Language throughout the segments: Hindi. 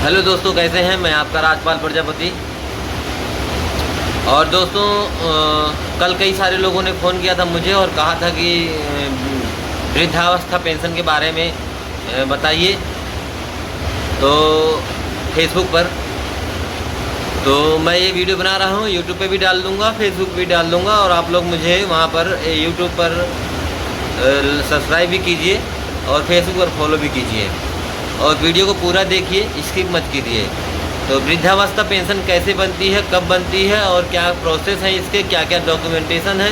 हेलो दोस्तों, कैसे हैं? मैं आपका राजपाल प्रजापति। और दोस्तों, कल कई सारे लोगों ने फ़ोन किया था मुझे और कहा था कि वृद्धावस्था पेंशन के बारे में बताइए, तो फेसबुक पर। तो मैं ये वीडियो बना रहा हूँ, यूट्यूब पे भी डाल दूँगा, फेसबुक पे भी डाल दूँगा। और आप लोग मुझे वहाँ पर यूट्यूब पर सब्सक्राइब भी कीजिए और फेसबुक पर फॉलो भी कीजिए और वीडियो को पूरा देखिए, स्किप मत कीजिए। तो वृद्धावस्था पेंशन कैसे बनती है, कब बनती है और क्या प्रोसेस है इसके, क्या क्या डॉक्यूमेंटेशन है,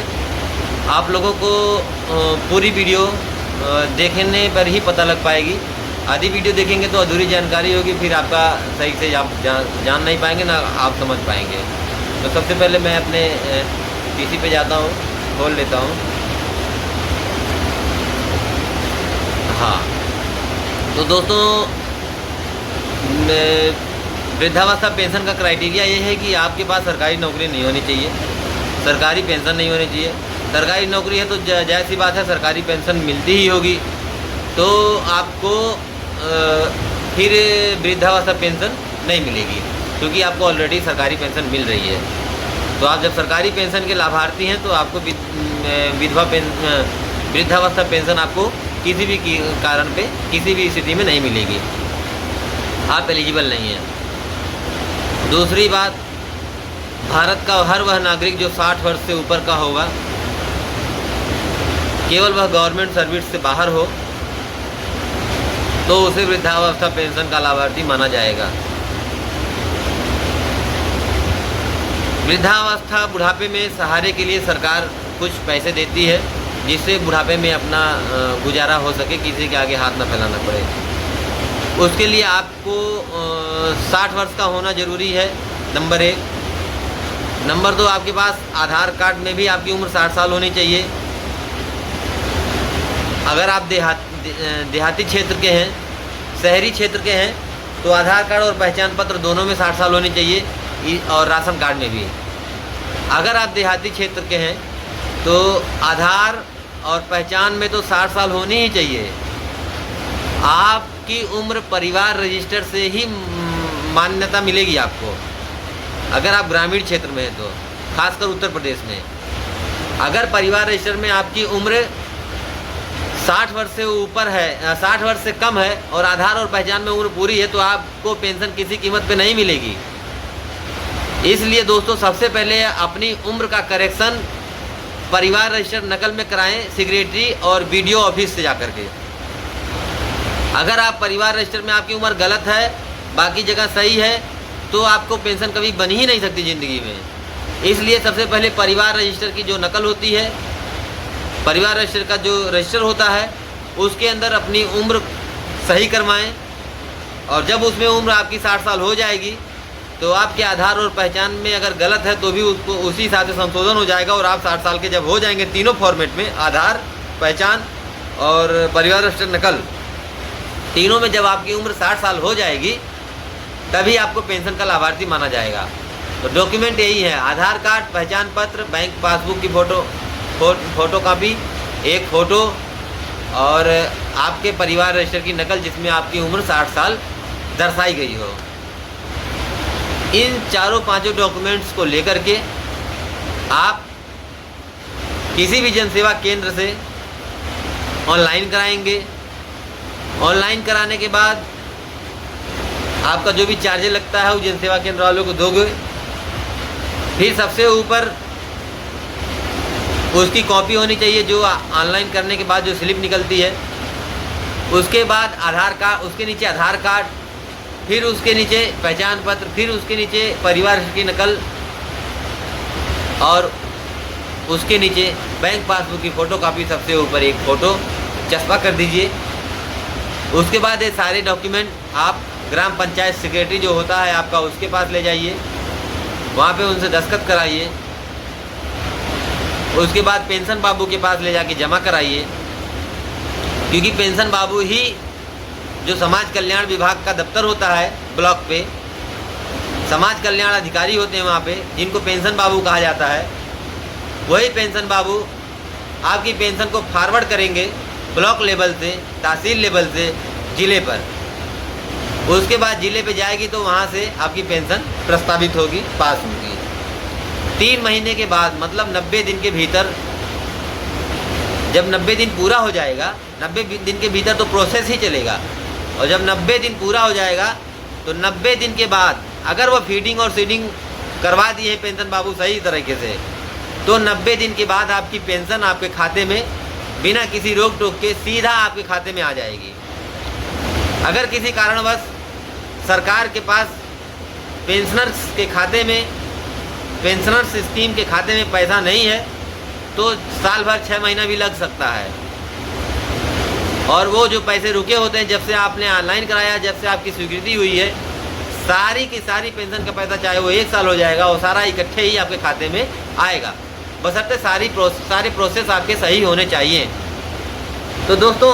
आप लोगों को पूरी वीडियो देखने पर ही पता लग पाएगी। आधी वीडियो देखेंगे तो अधूरी जानकारी होगी, फिर आपका सही से आप जान नहीं पाएंगे, ना आप समझ पाएंगे। तो सबसे पहले मैं अपने पीसी पे जाता हूँ, खोल लेता हूँ। हाँ, तो दोस्तों, वृद्धावस्था पेंशन का क्राइटेरिया ये है कि आपके पास सरकारी नौकरी नहीं होनी चाहिए, सरकारी पेंशन नहीं होनी चाहिए। सरकारी नौकरी है तो जाहिर सी बात है सरकारी पेंशन मिलती ही होगी, तो आपको फिर वृद्धावस्था पेंशन नहीं मिलेगी, क्योंकि आपको ऑलरेडी सरकारी पेंशन मिल रही है। तो आप जब सरकारी पेंशन के लाभार्थी हैं तो आपको वृद्धावस्था पेंशन आपको किसी भी कारण पे, किसी भी स्थिति में नहीं मिलेगी, आप एलिजिबल नहीं हैं। दूसरी बात, भारत का हर वह नागरिक जो 60 वर्ष से ऊपर का होगा, केवल वह गवर्नमेंट सर्विस से बाहर हो, तो उसे वृद्धावस्था पेंशन का लाभार्थी माना जाएगा। वृद्धावस्था बुढ़ापे में सहारे के लिए सरकार कुछ पैसे देती है, जिससे बुढ़ापे में अपना गुजारा हो सके, किसी के आगे हाथ ना फैलाना पड़े। उसके लिए आपको 60 वर्ष का होना ज़रूरी है, नंबर 1। नंबर 2, आपके पास आधार कार्ड में भी आपकी उम्र 60 साल होनी चाहिए। अगर आप देहाती क्षेत्र के हैं, शहरी क्षेत्र के हैं, तो आधार कार्ड और पहचान पत्र दोनों में 60 साल होनी चाहिए, और राशन कार्ड में भी। अगर आप देहाती क्षेत्र के हैं तो आधार और पहचान में तो 60 साल होनी ही चाहिए। आपकी उम्र परिवार रजिस्टर से ही मान्यता मिलेगी आपको, अगर आप ग्रामीण क्षेत्र में हैं तो, खासकर उत्तर प्रदेश में। अगर परिवार रजिस्टर में आपकी उम्र 60 वर्ष से ऊपर है, 60 वर्ष से कम है, और आधार और पहचान में उम्र पूरी है, तो आपको पेंशन किसी कीमत पे नहीं मिलेगी। इसलिए दोस्तों, सबसे पहले अपनी उम्र का करेक्शन परिवार रजिस्टर नकल में कराएं, सेक्रेटरी और बीडीओ ऑफिस से जाकर के। अगर आप परिवार रजिस्टर में आपकी उम्र गलत है, बाकी जगह सही है, तो आपको पेंशन कभी बन ही नहीं सकती ज़िंदगी में। इसलिए सबसे पहले परिवार रजिस्टर की जो नकल होती है, परिवार रजिस्टर का जो रजिस्टर होता है, उसके अंदर अपनी उम्र सही करवाएं, और जब उसमें उम्र आपकी 60 साल हो जाएगी, तो आपके आधार और पहचान में अगर गलत है तो भी उसको उसी हिसाब से संशोधन हो जाएगा, और आप 60 साल के जब हो जाएंगे, तीनों फॉर्मेट में, आधार, पहचान और परिवार रजिस्टर नकल, तीनों में जब आपकी उम्र 60 साल हो जाएगी, तभी आपको पेंशन का लाभार्थी माना जाएगा। तो डॉक्यूमेंट यही है: आधार कार्ड, पहचान पत्र, बैंक पासबुक की फ़ोटो कापी, एक फ़ोटो, और आपके परिवार रजिस्टर की नकल जिसमें आपकी उम्र 60 साल दर्शाई गई हो। इन चारों पांचों डॉक्यूमेंट्स को लेकर के आप किसी भी जनसेवा केंद्र से ऑनलाइन कराएंगे। ऑनलाइन कराने के बाद आपका जो भी चार्ज लगता है वो जनसेवा केंद्र वालों को दोगे। फिर सबसे ऊपर उसकी कॉपी होनी चाहिए, जो ऑनलाइन करने के बाद जो स्लिप निकलती है। उसके बाद आधार कार्ड, उसके नीचे आधार कार्ड, फिर उसके नीचे पहचान पत्र, फिर उसके नीचे परिवार की नकल, और उसके नीचे बैंक पासबुक की फ़ोटोकॉपी, सबसे ऊपर एक फ़ोटो चस्पा कर दीजिए। उसके बाद ये सारे डॉक्यूमेंट आप ग्राम पंचायत सेक्रेटरी जो होता है आपका, उसके पास ले जाइए, वहाँ पे उनसे दस्तखत कराइए। उसके बाद पेंशन बाबू के पास ले जाके जमा कराइए, क्योंकि पेंशन बाबू ही जो समाज कल्याण विभाग का दफ्तर होता है ब्लॉक पे, समाज कल्याण अधिकारी होते हैं वहाँ पे, जिनको पेंशन बाबू कहा जाता है। वही पेंशन बाबू आपकी पेंशन को फॉरवर्ड करेंगे ब्लॉक लेवल से, तहसील लेवल से, ज़िले पर। उसके बाद ज़िले पे जाएगी तो वहाँ से आपकी पेंशन प्रस्तावित होगी, पास होगी। 3 महीने के बाद मतलब 90 दिन के भीतर, जब 90 दिन पूरा हो जाएगा, 90 दिन के भीतर तो प्रोसेस ही चलेगा, और जब 90 दिन पूरा हो जाएगा तो 90 दिन के बाद अगर वो फीडिंग और सीडिंग करवा दी है पेंशन बाबू सही तरीके से, तो 90 दिन के बाद आपकी पेंशन आपके खाते में बिना किसी रोक टोक के सीधा आपके खाते में आ जाएगी। अगर किसी कारणवश सरकार के पास पेंशनर्स के खाते में, पेंशनर्स स्कीम के खाते में पैसा नहीं है तो साल भर 6 महीना भी लग सकता है। और वो जो पैसे रुके होते हैं जब से आपने ऑनलाइन कराया, जब से आपकी स्वीकृति हुई है, सारी की सारी पेंशन का पैसा चाहे वो 1 साल हो जाएगा, वो सारा इकट्ठे ही आपके खाते में आएगा, बशर्ते सारे प्रोसेस आपके सही होने चाहिए। तो दोस्तों,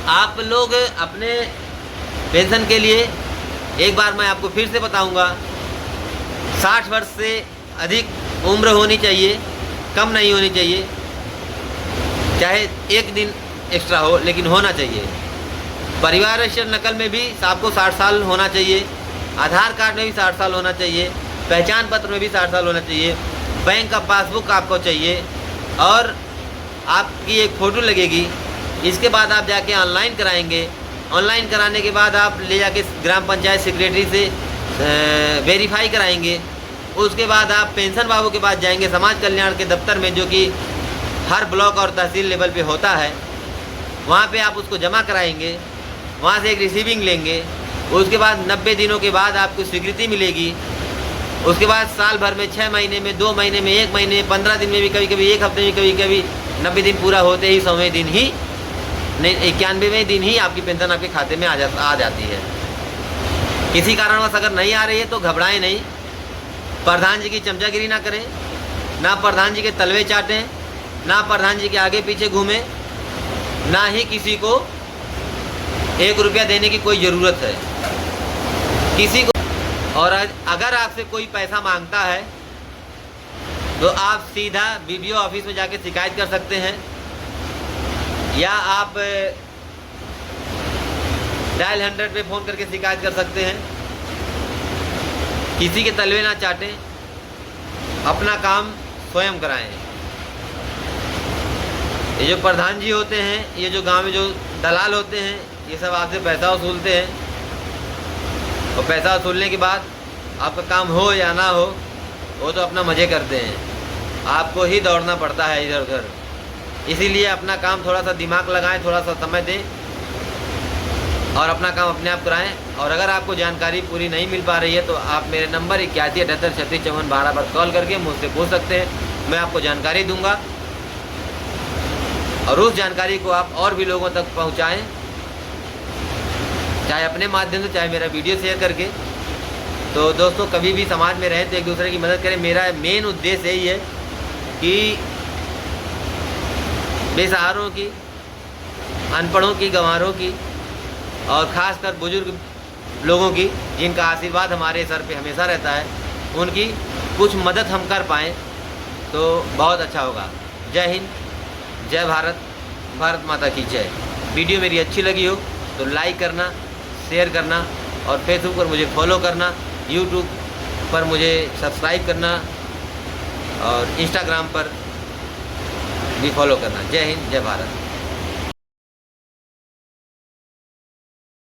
आप लोग अपने पेंशन के लिए एक बार मैं आपको फिर से बताऊंगा, 60 वर्ष से अधिक उम्र होनी चाहिए, कम नहीं होनी चाहिए, चाहे 1 दिन एक्स्ट्रा हो लेकिन होना चाहिए। परिवार रजिस्टर नकल में भी आपको 60 साल होना चाहिए, आधार कार्ड में भी 60 साल होना चाहिए, पहचान पत्र में भी 60 साल होना चाहिए, बैंक का पासबुक आपको चाहिए, और आपकी एक फ़ोटो लगेगी। इसके बाद आप जाके ऑनलाइन कराएंगे। ऑनलाइन कराने के बाद आप ले जाके ग्राम पंचायत सेक्रेटरी से वेरीफाई कराएंगे। उसके बाद आप पेंशन बाबू के पास जाएंगे, समाज कल्याण के दफ्तर में, जो कि हर ब्लॉक और तहसील लेवल पे होता है। वहाँ पे आप उसको जमा कराएंगे, वहाँ से एक रिसीविंग लेंगे। उसके बाद 90 दिनों के बाद आपको स्वीकृति मिलेगी। उसके बाद साल भर में 6 महीने में, 2 महीने में, 1 महीने में, 15 दिन में भी, कभी कभी 1 हफ्ते में, कभी कभी 90 दिन पूरा होते ही 100वें दिन ही, नहीं 91वें दिन ही आपकी पेंशन आपके खाते में आ जाती है। किसी कारणवश अगर नहीं आ रही है तो घबराएं नहीं, प्रधान जी की चमचागिरी ना करें, ना प्रधान जी के तलवे चाटें, ना प्रधान जी के आगे पीछे घूमें, ना ही किसी को 1 रुपया देने की कोई ज़रूरत है किसी को। और अगर आपसे कोई पैसा मांगता है तो आप सीधा BDO ऑफिस में जाके शिकायत कर सकते हैं, या आप डायल 100 पे फ़ोन करके शिकायत कर सकते हैं। किसी के तलवे ना चाटें, अपना काम स्वयं कराएं। ये जो प्रधान जी होते हैं, ये जो गांव में जो दलाल होते हैं, ये सब आपसे पैसा वसूलते हैं, और पैसा वसूलने के बाद आपका काम हो या ना हो, वो तो अपना मज़े करते हैं, आपको ही दौड़ना पड़ता है इधर उधर। इसीलिए अपना काम थोड़ा सा दिमाग लगाएं, थोड़ा सा समय दें और अपना काम अपने आप कराएं। और अगर आपको जानकारी पूरी नहीं मिल पा रही है तो आप मेरे नंबर 8178365412 पर कॉल करके मुझसे पूछ सकते हैं, मैं आपको जानकारी दूंगा। और उस जानकारी को आप और भी लोगों तक पहुंचाएं, चाहे अपने माध्यम से, चाहे मेरा वीडियो शेयर करके। तो दोस्तों, कभी भी समाज में रहें तो एक दूसरे की मदद करें। मेरा मेन उद्देश्य यही है कि बेसहारों की, अनपढ़ों की, गंवारों की, और ख़ासकर बुजुर्ग लोगों की, जिनका आशीर्वाद हमारे सर पे हमेशा रहता है, उनकी कुछ मदद हम कर पाएँ तो बहुत अच्छा होगा। जय हिंद, जय भारत, भारत माता की जय। वीडियो मेरी अच्छी लगी हो तो लाइक करना, शेयर करना, और फेसबुक पर मुझे फॉलो करना, यूट्यूब पर मुझे सब्सक्राइब करना, और इंस्टाग्राम पर भी फॉलो करना। जय हिंद, जय भारत।